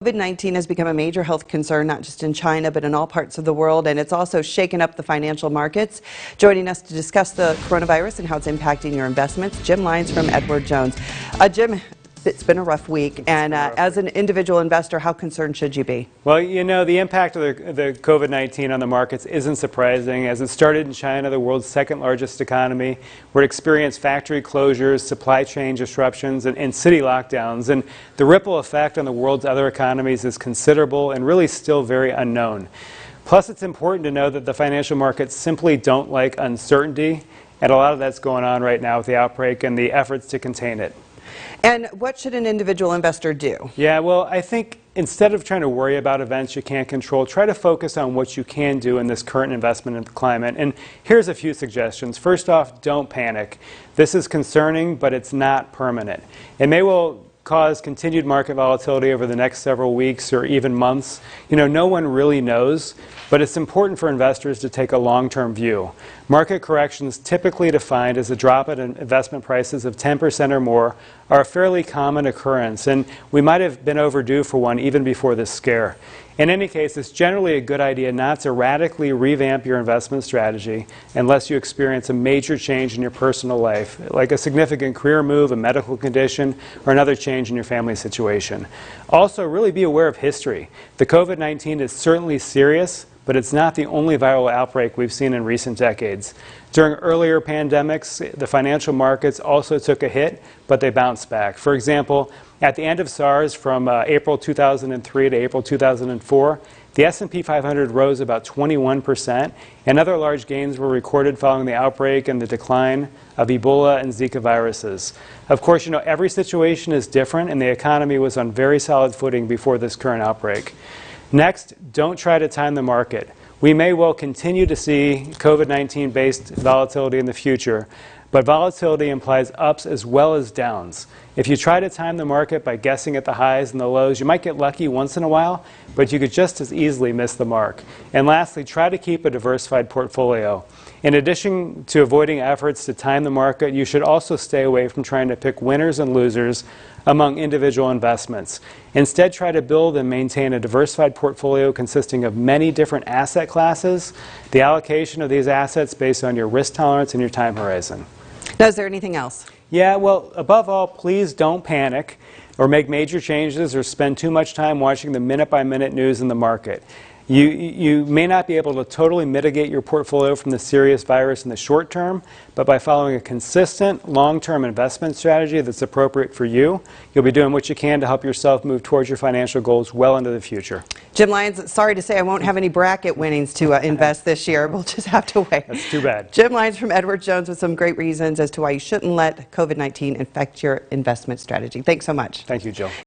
COVID-19 has become a major health concern, not just in China, but in all parts of the world, and it's also shaken up the financial markets. Joining us to discuss the coronavirus and how it's impacting your investments, Jim Lyons from Edward Jones. Jim, it's been a rough week, and as an individual investor, how concerned should you be? Well, you know, the impact of the COVID-19 on the markets isn't surprising. As it started in China, the world's second largest economy, where it experienced factory closures, supply chain disruptions, and city lockdowns. And the ripple effect on the world's other economies is considerable and really still very unknown. Plus, it's important to know that the financial markets simply don't like uncertainty, and a lot of that's going on right now with the outbreak and the efforts to contain it. And what should an individual investor do? Yeah, well, I think instead of trying to worry about events you can't control, try to focus on what you can do in this current investment climate. And here's a few suggestions. First off, don't panic. This is concerning, but it's not permanent. It may well cause continued market volatility over the next several weeks or even months. You know, no one really knows, but it's important for investors to take a long-term view. Market corrections, typically defined as a drop in investment prices of 10% or more, are a fairly common occurrence, and we might have been overdue for one even before this scare. In any case, it's generally a good idea not to radically revamp your investment strategy unless you experience a major change in your personal life, like a significant career move, a medical condition, or another change in your family situation. Also, really be aware of history. The COVID-19 is certainly serious, but it's not the only viral outbreak we've seen in recent decades. During earlier pandemics, the financial markets also took a hit, but they bounced back. For example, at the end of SARS from April 2003 to April 2004, the S&P 500 rose about 21%, and other large gains were recorded following the outbreak and the decline of Ebola and Zika viruses. Of course, you know, every situation is different, and the economy was on very solid footing before this current outbreak. Next, don't try to time the market. We may well continue to see COVID-19 based volatility in the future, but volatility implies ups as well as downs. If you try to time the market by guessing at the highs and the lows, you might get lucky once in a while, but you could just as easily miss the mark. And lastly, try to keep a diversified portfolio. In addition to avoiding efforts to time the market, you should also stay away from trying to pick winners and losers among individual investments. Instead, try to build and maintain a diversified portfolio consisting of many different asset classes, the allocation of these assets based on your risk tolerance and your time horizon. Now, is there anything else? Yeah, well, above all, please don't panic or make major changes or spend too much time watching the minute-by-minute news in the market. You may not be able to totally mitigate your portfolio from the serious virus in the short term, but by following a consistent long-term investment strategy that's appropriate for you, you'll be doing what you can to help yourself move towards your financial goals well into the future. Jim Lyons, sorry to say I won't have any bracket winnings to invest this year. We'll just have to wait. That's too bad. Jim Lyons from Edward Jones with some great reasons as to why you shouldn't let COVID-19 infect your investment strategy. Thanks so much. Thank you, Jill.